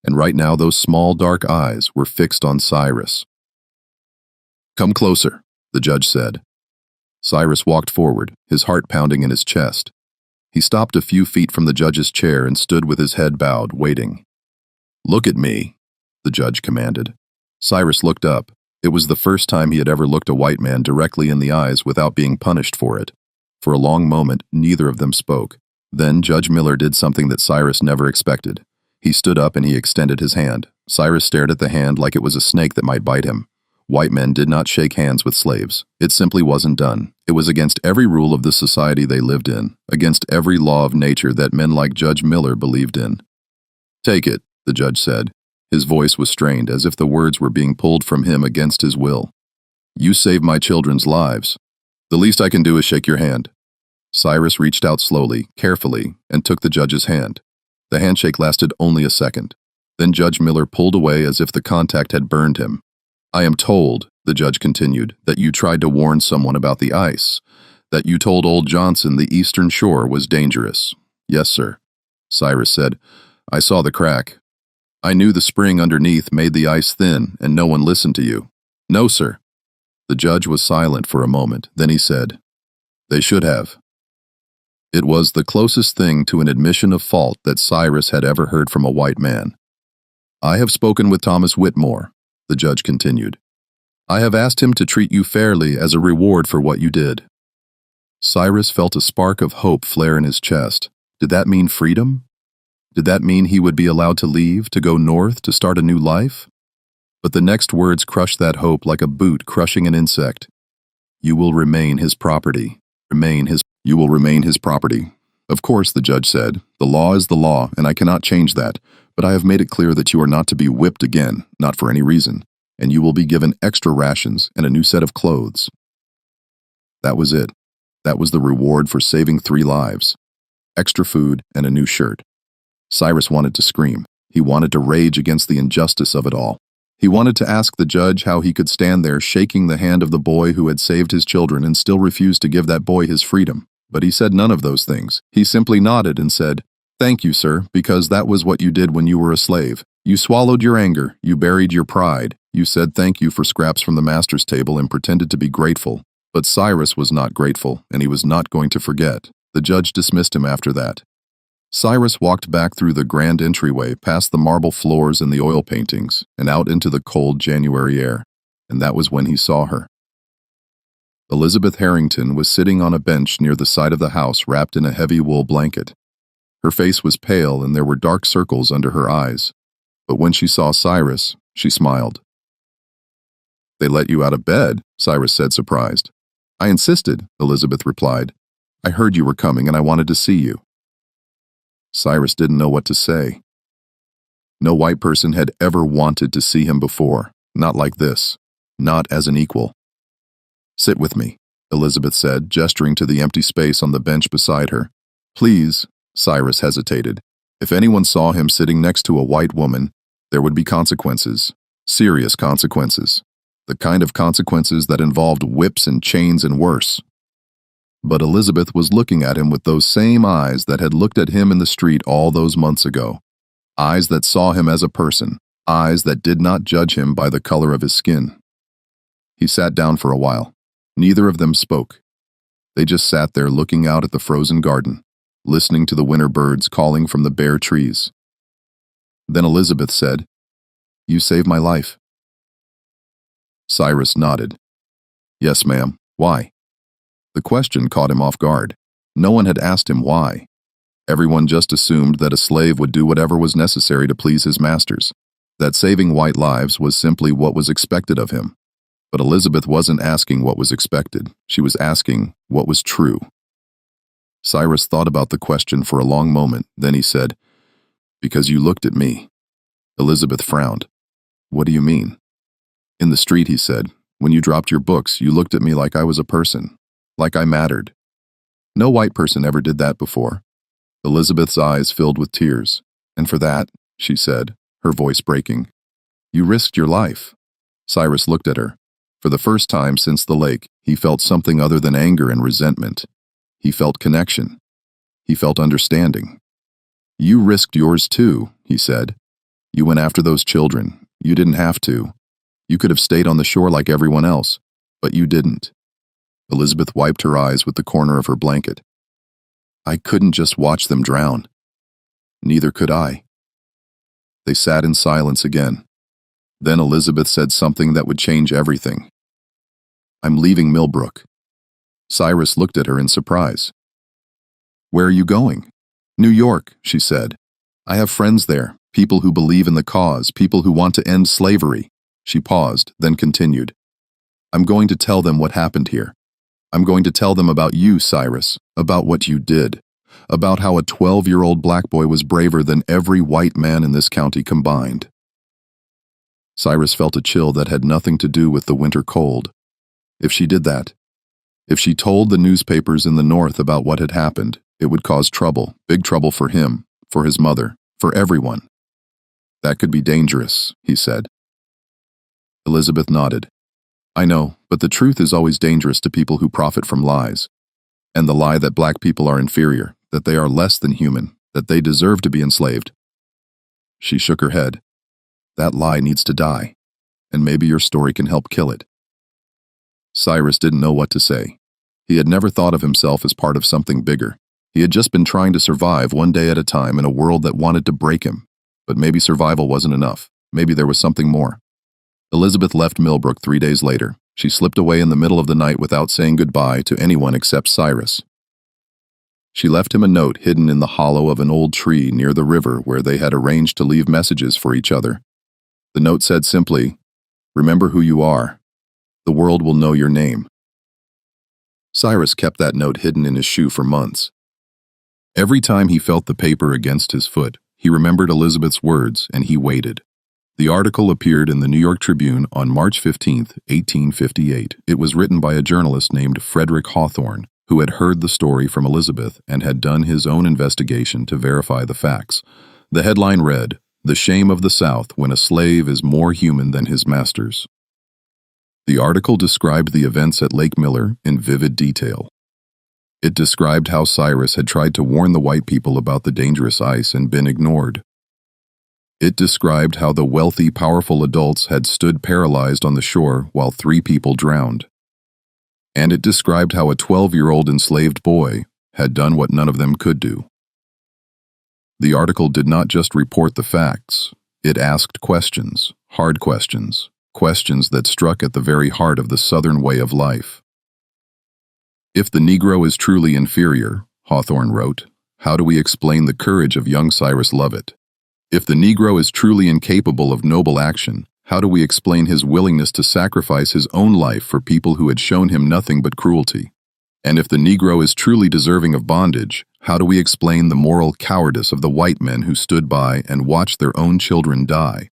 and right now those small dark eyes were fixed on Cyrus. "Come closer," the judge said. Cyrus walked forward, his heart pounding in his chest. He stopped a few feet from the judge's chair and stood with his head bowed, waiting. "Look at me," the judge commanded. Cyrus looked up. It was the first time he had ever looked a white man directly in the eyes without being punished for it. For a long moment, neither of them spoke. Then Judge Miller did something that Cyrus never expected. He stood up and he extended his hand. Cyrus stared at the hand like it was a snake that might bite him. White men did not shake hands with slaves. It simply wasn't done. It was against every rule of the society they lived in, against every law of nature that men like Judge Miller believed in. "Take it," the judge said. His voice was strained, as if the words were being pulled from him against his will. "You saved my children's lives. The least I can do is shake your hand." Cyrus reached out slowly, carefully, and took the judge's hand. The handshake lasted only a second. Then Judge Miller pulled away as if the contact had burned him. "I am told," the judge continued, "that you tried to warn someone about the ice, that you told old Johnson the eastern shore was dangerous." "Yes, sir," Cyrus said. "I saw the crack. I knew the spring underneath made the ice thin, and no one listened to you." "No, sir." The judge was silent for a moment. Then he said, "They should have." It was the closest thing to an admission of fault that Cyrus had ever heard from a white man. "I have spoken with Thomas Whitmore," the judge continued. "I have asked him to treat you fairly as a reward for what you did." Cyrus felt a spark of hope flare in his chest. Did that mean freedom? Did that mean he would be allowed to leave, to go north, to start a new life? But the next words crushed that hope like a boot crushing an insect. "You will remain his property. You will remain his property." "Of course," the judge said. "The law is the law, and I cannot change that. But I have made it clear that you are not to be whipped again, not for any reason, and you will be given extra rations and a new set of clothes." That was it. That was the reward for saving 3 lives. Extra food and a new shirt. Cyrus wanted to scream. He wanted to rage against the injustice of it all. He wanted to ask the judge how he could stand there shaking the hand of the boy who had saved his children and still refuse to give that boy his freedom. But he said none of those things. He simply nodded and said, "Thank you, sir, because that was what you did when you were a slave. You swallowed your anger, you buried your pride, you said thank you for scraps from the master's table and pretended to be grateful." But Cyrus was not grateful, and he was not going to forget. The judge dismissed him after that. Cyrus walked back through the grand entryway, past the marble floors and the oil paintings, and out into the cold January air. And that was when he saw her. Elizabeth Harrington was sitting on a bench near the side of the house, wrapped in a heavy wool blanket. Her face was pale and there were dark circles under her eyes. But when she saw Cyrus, she smiled. "They let you out of bed," Cyrus said, surprised. "I insisted," Elizabeth replied. "I heard you were coming and I wanted to see you." Cyrus didn't know what to say. No white person had ever wanted to see him before, not like this, not as an equal. "Sit with me," Elizabeth said, gesturing to the empty space on the bench beside her. "Please," Cyrus hesitated. If anyone saw him sitting next to a white woman, there would be consequences, serious consequences, the kind of consequences that involved whips and chains and worse. But Elizabeth was looking at him with those same eyes that had looked at him in the street all those months ago. Eyes that saw him as a person, eyes that did not judge him by the color of his skin. He sat down for a while. Neither of them spoke. They just sat there looking out at the frozen garden, listening to the winter birds calling from the bare trees. Then Elizabeth said, "You saved my life." Cyrus nodded. "Yes, ma'am. Why?" The question caught him off guard. No one had asked him why. Everyone just assumed that a slave would do whatever was necessary to please his masters, that saving white lives was simply what was expected of him. But Elizabeth wasn't asking what was expected. She was asking what was true. Cyrus thought about the question for a long moment. Then he said, "Because you looked at me." Elizabeth frowned. "What do you mean?" "In the street," he said, "when you dropped your books, you looked at me like I was a person, like I mattered. No white person ever did that before." Elizabeth's eyes filled with tears. "And for that," she said, her voice breaking, "you risked your life." Cyrus looked at her. For the first time since the lake, he felt something other than anger and resentment. He felt connection. He felt understanding. "You risked yours too," he said. "You went after those children. You didn't have to. You could have stayed on the shore like everyone else, but you didn't." Elizabeth wiped her eyes with the corner of her blanket. "I couldn't just watch them drown." "Neither could I." They sat in silence again. Then Elizabeth said something that would change everything. "I'm leaving Millbrook." Cyrus looked at her in surprise. "Where are you going?" "New York," she said. "I have friends there, people who believe in the cause, people who want to end slavery." She paused, then continued. "I'm going to tell them what happened here. I'm going to tell them about you, Cyrus, about what you did, about how a 12-year-old black boy was braver than every white man in this county combined." Cyrus felt a chill that had nothing to do with the winter cold. If she did that, if she told the newspapers in the North about what had happened, it would cause trouble, big trouble for him, for his mother, for everyone. "That could be dangerous," he said. Elizabeth nodded. "I know, but the truth is always dangerous to people who profit from lies. And the lie that black people are inferior, that they are less than human, that they deserve to be enslaved." She shook her head. "That lie needs to die, and maybe your story can help kill it." Cyrus didn't know what to say. He had never thought of himself as part of something bigger. He had just been trying to survive one day at a time in a world that wanted to break him. But maybe survival wasn't enough. Maybe there was something more. Elizabeth left Millbrook 3 days later. She slipped away in the middle of the night without saying goodbye to anyone except Cyrus. She left him a note hidden in the hollow of an old tree near the river where they had arranged to leave messages for each other. The note said simply, "Remember who you are. The world will know your name." Cyrus kept that note hidden in his shoe for months. Every time he felt the paper against his foot, he remembered Elizabeth's words and he waited. The article appeared in the New York Tribune on March 15, 1858. It was written by a journalist named Frederick Hawthorne, who had heard the story from Elizabeth and had done his own investigation to verify the facts. The headline read, "The Shame of the South When a Slave is More Human Than His Masters." The article described the events at Lake Miller in vivid detail. It described how Cyrus had tried to warn the white people about the dangerous ice and been ignored. It described how the wealthy, powerful adults had stood paralyzed on the shore while 3 people drowned. And it described how a 12-year-old enslaved boy had done what none of them could do. The article did not just report the facts. It asked questions, hard questions, questions that struck at the very heart of the Southern way of life. "If the Negro is truly inferior," Hawthorne wrote, "how do we explain the courage of young Cyrus Lovett? If the Negro is truly incapable of noble action, how do we explain his willingness to sacrifice his own life for people who had shown him nothing but cruelty? And if the Negro is truly deserving of bondage, how do we explain the moral cowardice of the white men who stood by and watched their own children die?"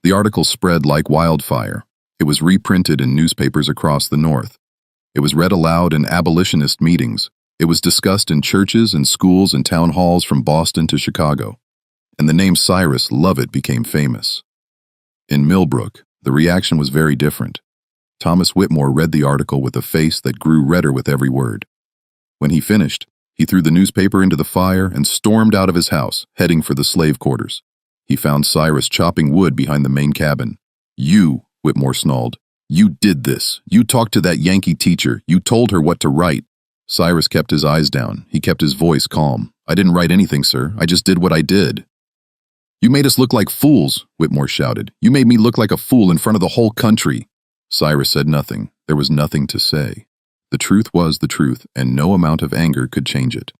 The article spread like wildfire. It was reprinted in newspapers across the North. It was read aloud in abolitionist meetings. It was discussed in churches and schools and town halls from Boston to Chicago. And the name Cyrus Lovett became famous. In Millbrook, the reaction was very different. Thomas Whitmore read the article with a face that grew redder with every word. When he finished, he threw the newspaper into the fire and stormed out of his house, heading for the slave quarters. He found Cyrus chopping wood behind the main cabin. "You," Whitmore snarled, "You did this. You talked to that Yankee teacher. You told her what to write." Cyrus kept his eyes down. He kept his voice calm. "I didn't write anything, sir. I just did what I did." "You made us look like fools," Whitmore shouted. "You made me look like a fool in front of the whole country." Cyrus said nothing. There was nothing to say. The truth was the truth, and no amount of anger could change it.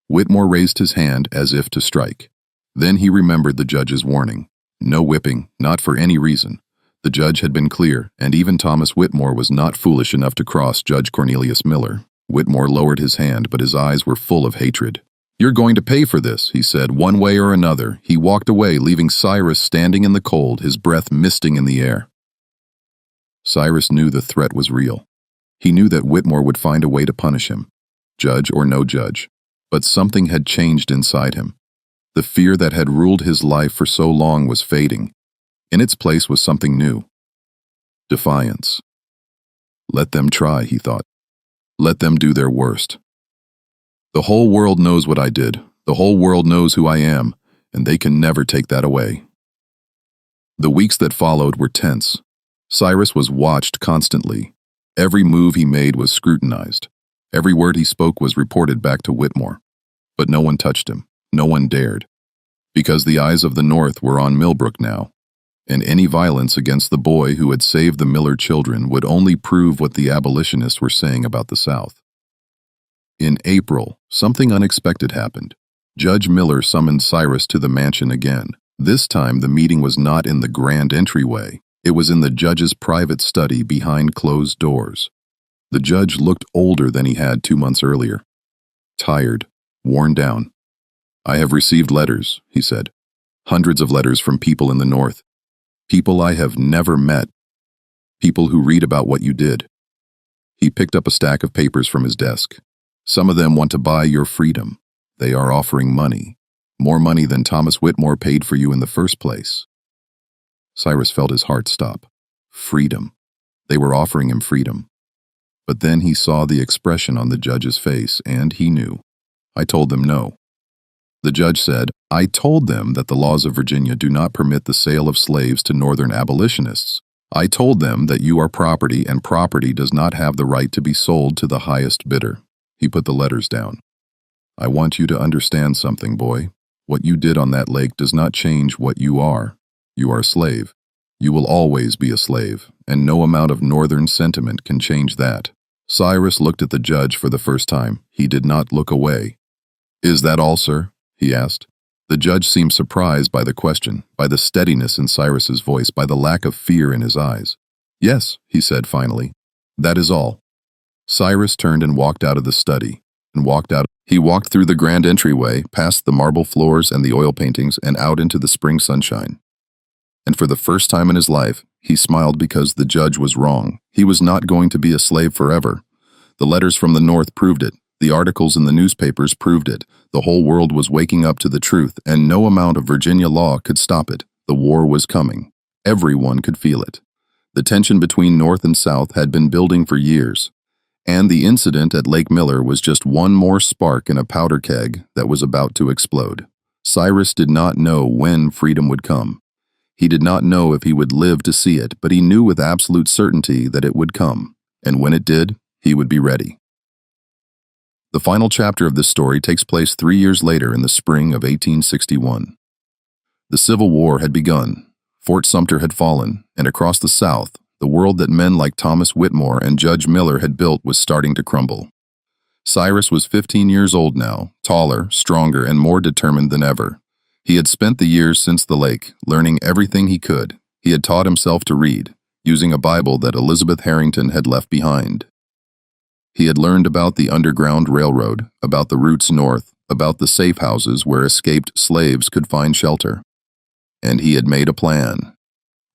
Whitmore raised his hand as if to strike. Then he remembered the judge's warning. No whipping, not for any reason. The judge had been clear, and even Thomas Whitmore was not foolish enough to cross Judge Cornelius Miller. Whitmore lowered his hand, but his eyes were full of hatred. "You're going to pay for this," he said, "one way or another." He walked away, leaving Cyrus standing in the cold, his breath misting in the air. Cyrus knew the threat was real. He knew that Whitmore would find a way to punish him, judge or no judge. But something had changed inside him. The fear that had ruled his life for so long was fading. In its place was something new. Defiance. Let them try, he thought. Let them do their worst. The whole world knows what I did. The whole world knows who I am, and they can never take that away. The weeks that followed were tense. Cyrus was watched constantly. Every move he made was scrutinized. Every word he spoke was reported back to Whitmore. But no one touched him. No one dared. Because the eyes of the North were on Millbrook now, and any violence against the boy who had saved the Miller children would only prove what the abolitionists were saying about the South. In April, something unexpected happened. Judge Miller summoned Cyrus to the mansion again. This time the meeting was not in the grand entryway. It was in the judge's private study behind closed doors. The judge looked older than he had 2 months earlier. Tired, worn down. "I have received letters," he said. "Hundreds of letters from people in the North. People I have never met. People who read about what you did." He picked up a stack of papers from his desk. "Some of them want to buy your freedom. They are offering money. More money than Thomas Whitmore paid for you in the first place." Cyrus felt his heart stop. Freedom. They were offering him freedom. But then he saw the expression on the judge's face, and he knew. "I told them no." The judge said, "I told them that the laws of Virginia do not permit the sale of slaves to Northern abolitionists. I told them that you are property, and property does not have the right to be sold to the highest bidder." He put the letters down. "I want you to understand something, boy. What you did on that lake does not change what you are. You are a slave. You will always be a slave, and no amount of Northern sentiment can change that." Cyrus looked at the judge for the first time. He did not look away. "Is that all, sir?" he asked. The judge seemed surprised by the question, by the steadiness in Cyrus's voice, by the lack of fear in his eyes. "Yes," he said finally. "That is all." Cyrus turned and walked out of the study, He walked through the grand entryway, past the marble floors and the oil paintings, and out into the spring sunshine. And for the first time in his life, he smiled because the judge was wrong. He was not going to be a slave forever. The letters from the North proved it. The articles in the newspapers proved it. The whole world was waking up to the truth, and no amount of Virginia law could stop it. The war was coming. Everyone could feel it. The tension between North and South had been building for years. And the incident at Lake Miller was just one more spark in a powder keg that was about to explode. Cyrus did not know when freedom would come. He did not know if he would live to see it, but he knew with absolute certainty that it would come. And when it did, he would be ready. The final chapter of this story takes place 3 years later in the spring of 1861. The Civil War had begun. Fort Sumter had fallen, and across the South, the world that men like Thomas Whitmore and Judge Miller had built was starting to crumble. Cyrus was 15 years old now, taller, stronger, and more determined than ever. He had spent the years since the lake, learning everything he could. He had taught himself to read, using a Bible that Elizabeth Harrington had left behind. He had learned about the Underground Railroad, about the routes north, about the safe houses where escaped slaves could find shelter. And he had made a plan.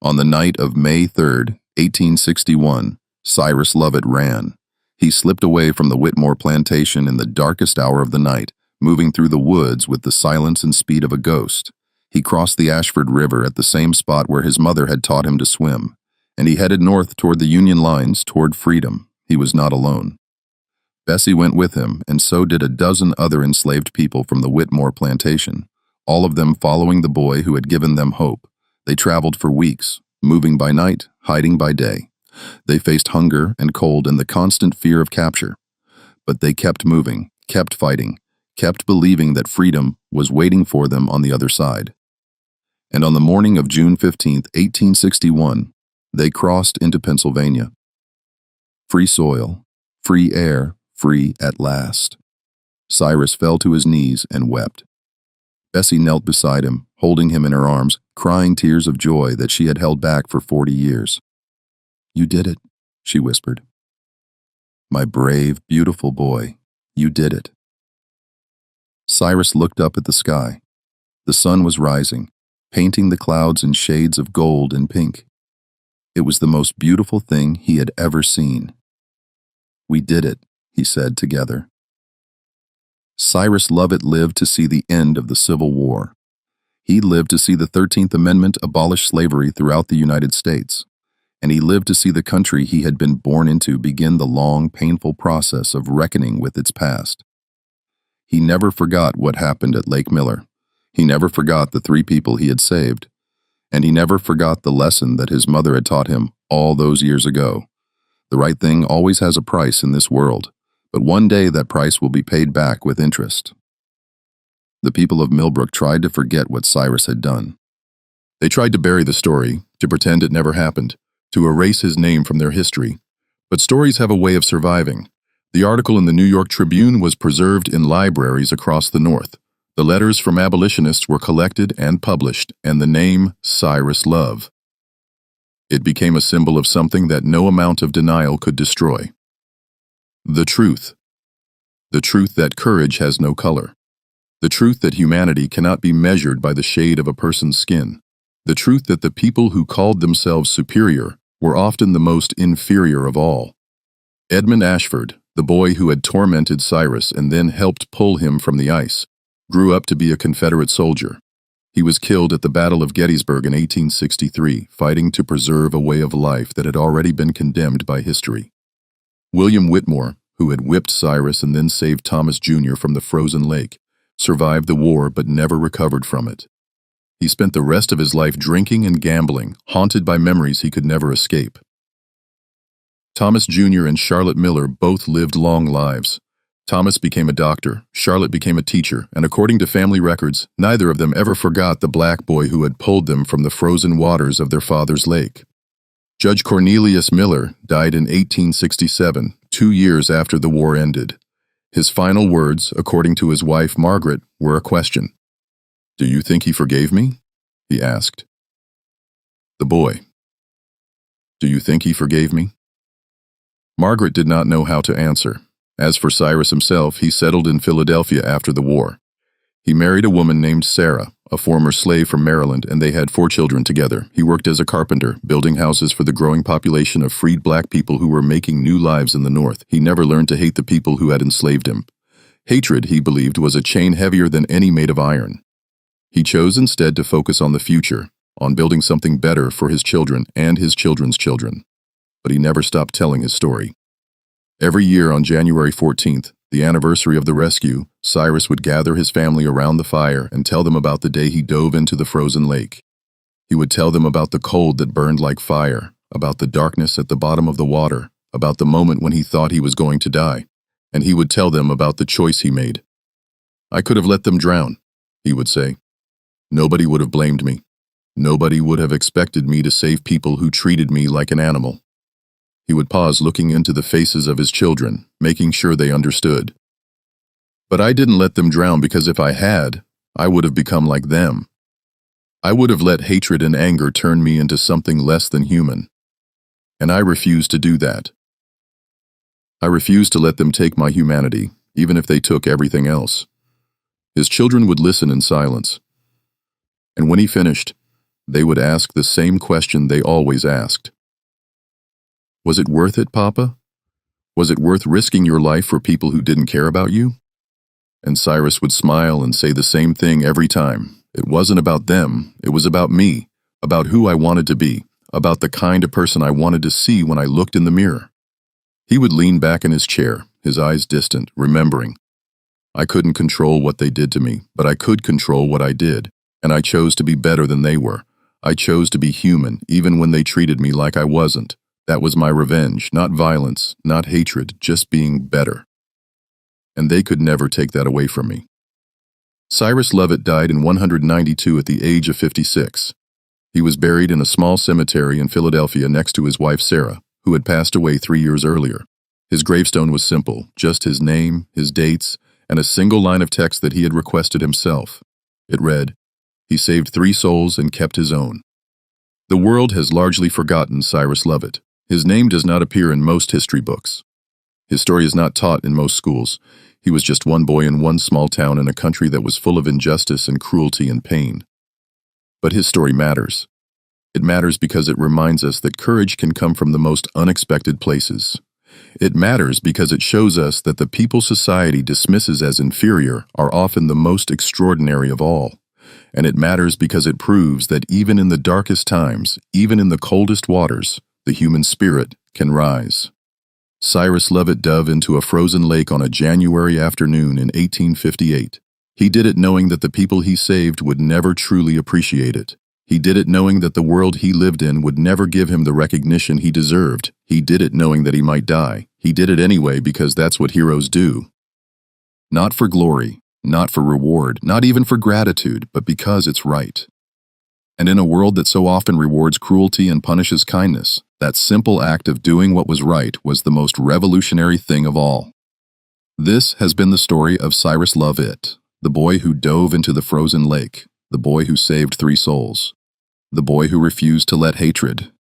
On the night of May 3rd, 1861, Cyrus Lovett ran. He slipped away from the Whitmore plantation in the darkest hour of the night, moving through the woods with the silence and speed of a ghost. He crossed the Ashford River at the same spot where his mother had taught him to swim, and he headed north toward the Union lines, toward freedom. He was not alone. Bessie went with him, and so did a dozen other enslaved people from the Whitmore plantation, all of them following the boy who had given them hope. They traveled for weeks, moving by night, hiding by day. They faced hunger and cold and the constant fear of capture. But they kept moving, kept fighting, kept believing that freedom was waiting for them on the other side. And on the morning of June 15, 1861, they crossed into Pennsylvania. Free soil, free air, free at last. Cyrus fell to his knees and wept. Bessie knelt beside him, holding him in her arms, crying tears of joy that she had held back for 40 years. "You did it," she whispered. "My brave, beautiful boy, you did it." Cyrus looked up at the sky. The sun was rising, painting the clouds in shades of gold and pink. It was the most beautiful thing he had ever seen. "We did it," he said together. Cyrus Lovett lived to see the end of the Civil War. He lived to see the 13th Amendment abolish slavery throughout the United States. And he lived to see the country he had been born into begin the long, painful process of reckoning with its past. He never forgot what happened at Lake Miller. He never forgot the 3 people he had saved. And he never forgot the lesson that his mother had taught him all those years ago. The right thing always has a price in this world, but one day that price will be paid back with interest. The people of Millbrook tried to forget what Cyrus had done. They tried to bury the story, to pretend it never happened, to erase his name from their history. But stories have a way of surviving. The article in the New York Tribune was preserved in libraries across the North. The letters from abolitionists were collected and published, and the name Cyrus Love. It became a symbol of something that no amount of denial could destroy. The truth. The truth that courage has no color. The truth that humanity cannot be measured by the shade of a person's skin. The truth that the people who called themselves superior were often the most inferior of all. Edmund Ashford, the boy who had tormented Cyrus and then helped pull him from the ice, grew up to be a Confederate soldier. He was killed at the Battle of Gettysburg in 1863, fighting to preserve a way of life that had already been condemned by history. William Whitmore, who had whipped Cyrus and then saved Thomas Jr. from the frozen lake, survived the war but never recovered from it. He spent the rest of his life drinking and gambling, haunted by memories he could never escape. Thomas Jr. and Charlotte Miller both lived long lives. Thomas became a doctor, Charlotte became a teacher, and according to family records, neither of them ever forgot the black boy who had pulled them from the frozen waters of their father's lake. Judge Cornelius Miller died in 1867, 2 years after the war ended. His final words, according to his wife Margaret, were a question. "Do you think he forgave me?" he asked. The boy. "Do you think he forgave me?" Margaret did not know how to answer. As for Cyrus himself, he settled in Philadelphia after the war. He married a woman named Sarah, a former slave from Maryland, and they had 4 children together. He worked as a carpenter, building houses for the growing population of freed black people who were making new lives in the North. He never learned to hate the people who had enslaved him. Hatred, he believed, was a chain heavier than any made of iron. He chose instead to focus on the future, on building something better for his children and his children's children. But he never stopped telling his story. Every year on January 14th, the anniversary of the rescue, Cyrus would gather his family around the fire and tell them about the day he dove into the frozen lake. He would tell them about the cold that burned like fire, about the darkness at the bottom of the water, about the moment when he thought he was going to die, and he would tell them about the choice he made. "I could have let them drown," he would say. "Nobody would have blamed me. Nobody would have expected me to save people who treated me like an animal." He would pause, looking into the faces of his children, making sure they understood. "But I didn't let them drown because if I had, I would have become like them. I would have let hatred and anger turn me into something less than human. And I refused to do that. I refused to let them take my humanity, even if they took everything else." His children would listen in silence. And when he finished, they would ask the same question they always asked. "Was it worth it, Papa? Was it worth risking your life for people who didn't care about you?" And Cyrus would smile and say the same thing every time. It wasn't about them, it was about me, about who I wanted to be, about the kind of person I wanted to see when I looked in the mirror. He would lean back in his chair, his eyes distant, remembering. I couldn't control what they did to me, but I could control what I did, and I chose to be better than they were. I chose to be human, even when they treated me like I wasn't. That was my revenge, not violence, not hatred, just being better. And they could never take that away from me. Cyrus Lovett died in 192 at the age of 56. He was buried in a small cemetery in Philadelphia next to his wife Sarah, who had passed away 3 years earlier. His gravestone was simple, just his name, his dates, and a single line of text that he had requested himself. It read, "He saved 3 souls and kept his own." The world has largely forgotten Cyrus Lovett. His name does not appear in most history books. His story is not taught in most schools. He was just one boy in one small town in a country that was full of injustice and cruelty and pain. But his story matters. It matters because it reminds us that courage can come from the most unexpected places. It matters because it shows us that the people society dismisses as inferior are often the most extraordinary of all. And it matters because it proves that even in the darkest times, even in the coldest waters, the human spirit can rise. Cyrus Lovett dove into a frozen lake on a January afternoon in 1858. He did it knowing that the people he saved would never truly appreciate it. He did it knowing that the world he lived in would never give him the recognition he deserved. He did it knowing that he might die. He did it anyway because that's what heroes do. Not for glory, not for reward, not even for gratitude, but because it's right. And in a world that so often rewards cruelty and punishes kindness, that simple act of doing what was right was the most revolutionary thing of all. This has been the story of Cyrus Lovett, the boy who dove into the frozen lake, the boy who saved 3 souls, the boy who refused to let hatred,